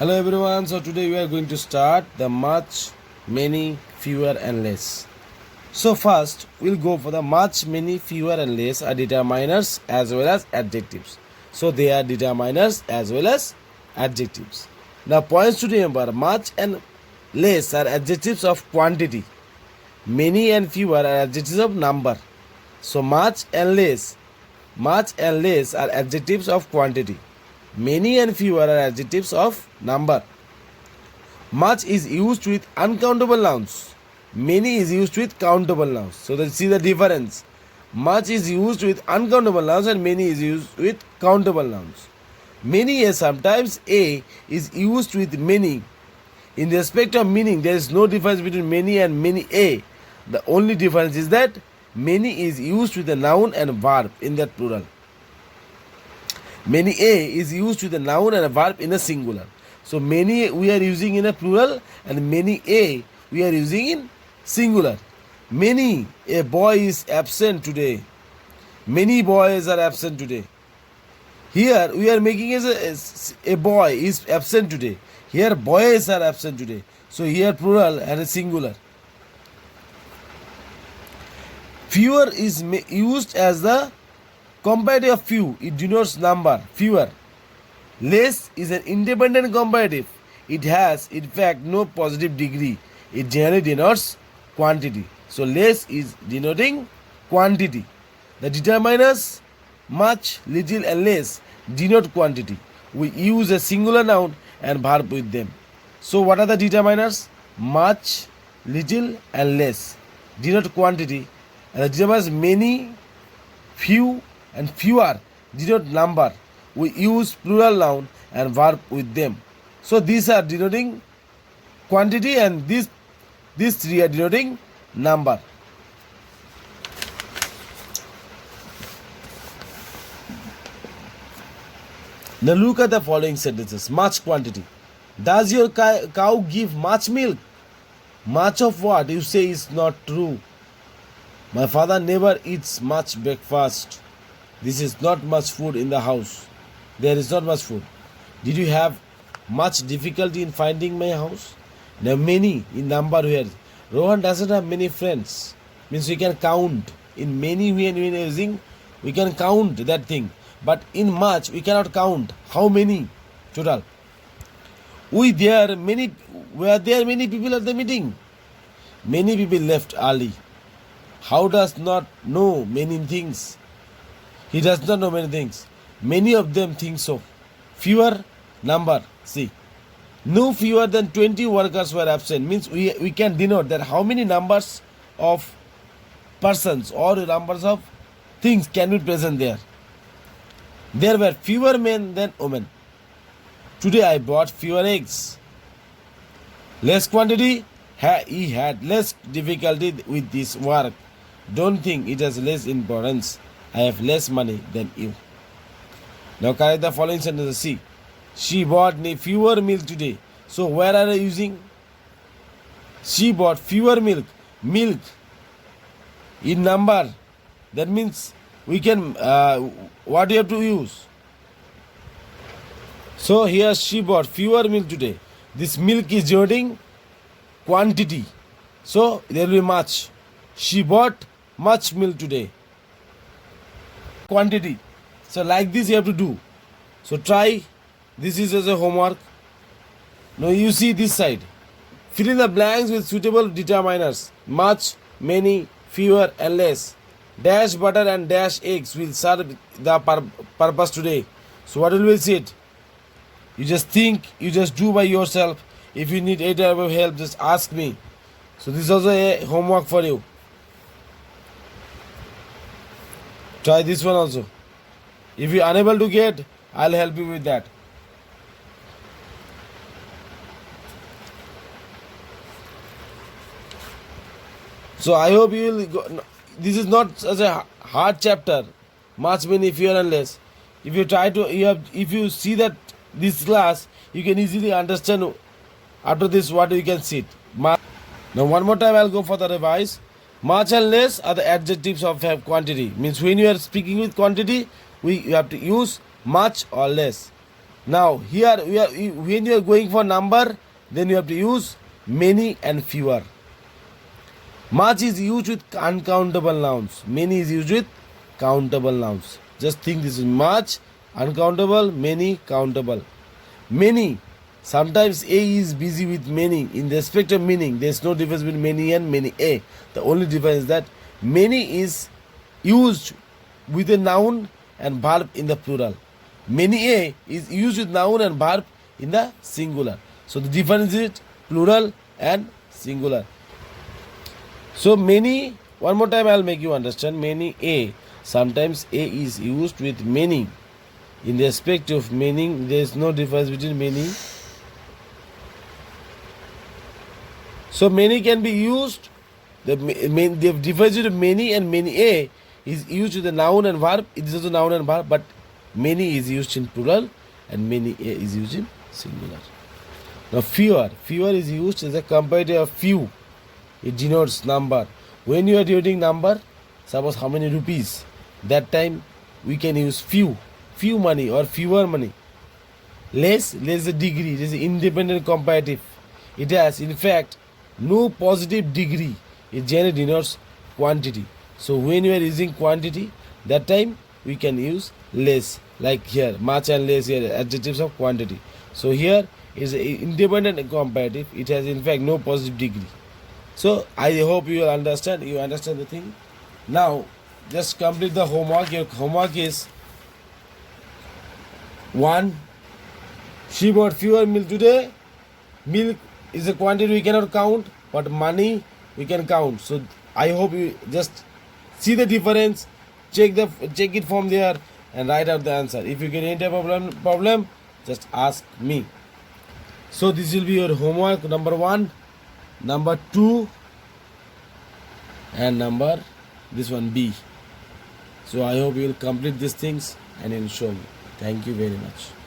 Hello everyone, so today we are going to start the much, many, fewer and less. So first we'll go for the much, many, fewer and less are determiners as well as adjectives. So they are determiners as well as adjectives. Now points to remember, much and less are adjectives of quantity. Many and fewer are adjectives of number. So much and less are adjectives of quantity. Many and fewer are adjectives of number. Much is used with uncountable nouns. Many is used with countable nouns. So let's see the difference. Much is used with uncountable nouns and many is used with countable nouns. Many is sometimes a is used with many. In respect of meaning, there is no difference between many and many a. The only difference is that many is used with a noun and verb in that plural. Many a is used with a noun and a verb in a singular. So many we are using in a plural and many a we are using in singular. Many, a boy is absent today. Many boys are absent today. Here we are making as a boy is absent today. Here boys are absent today. So here plural and a singular. Fewer is used as the comparative of few. It denotes number, fewer. Less is an independent comparative. It has, in fact, no positive degree. It generally denotes quantity. So less is denoting quantity. The determiners much, little and less denote quantity. We use a singular noun and verb with them. So what are the determiners? Much, little and less denote quantity. And the determiners many, few and fewer denote number. We use plural noun and verb with them. So these are denoting quantity and these three are denoting number. Now look at the following sentences. Much quantity. Does your cow give much milk? Much of what you say is not true. My father never eats much breakfast. This is not much food in the house. There is not much food. Did you have much difficulty in finding my house? Now many in number here. Rohan doesn't have many friends. Means we can count. In many when we are using, we can count that thing. But in much we cannot count. How many total? Were there many people at the meeting? Many people left early. How does not know many things? He does not know many things. Many of them think so. Fewer number. See. No fewer than 20 workers were absent. Means we can denote that how many numbers of persons or numbers of things can be present there. There were fewer men than women. Today I bought fewer eggs. Less quantity. He had less difficulty with this work. Don't think it has less importance. I have less money than you. Now correct the following sentences. See. She bought fewer milk today. So where are you using? She bought fewer milk. Milk in number. That means we can what do you have to use? So here she bought fewer milk today. This milk is denoting quantity. So there will be much. She bought much milk today. Quantity. So like this you have to do. So try. This is as a homework. Now you see this side. Fill in the blanks with suitable determiners. Much, many, fewer and less. Dash butter and dash eggs will serve the purpose today. So what will we see it? You just think, you just do by yourself. If you need any type of help, just ask me. So this is also a homework for you. Try this one also. If you are unable to get, I'll help you with that. So I hope you will go. This is not such a hard chapter. Much, many, fewer and less. If you try to, if you see that this class, you can easily understand after this what you can see. Now one more time I'll go for the revise. Much and less are the adjectives of quantity. Means when you are speaking with quantity, you have to use much or less. Now here when you are going for number, then you have to use many and fewer. Much is used with uncountable nouns. Many is used with countable nouns. Just think this is much, uncountable, many, countable. Many. Sometimes A is busy with many. In respect of meaning, there is no difference between many and many A. The only difference is that many is used with a noun and verb in the plural. Many A is used with noun and verb in the singular. So the difference is plural and singular. So many, one more time I'll make you understand. Many A. Sometimes A is used with many. In respect of meaning, there is no difference between many. So many can be used. The difference between many and many A is used with the noun and verb. It is also noun and verb, but many is used in plural and many A is used in singular. Now fewer. Fewer is used as a comparative of few. It denotes number. When you are denoting number, suppose how many rupees, that time we can use few money or fewer money. Less a degree. It is independent comparative. It has in fact no positive degree. It generally denotes quantity. So when you are using quantity, that time we can use less. Like here, much and less here, adjectives of quantity. So here is independent comparative. It has in fact no positive degree. So I hope you will understand. You understand the thing. Now just complete the homework. Your homework is 1. She bought fewer milk today. Milk is a quantity we cannot count, but money we can count. So I hope you just see the difference, check it from there, and write out the answer. If you get any type of problem, just ask me. So this will be your homework number 1, number 2, and this one B. So I hope you will complete these things and you will show me. Thank you very much.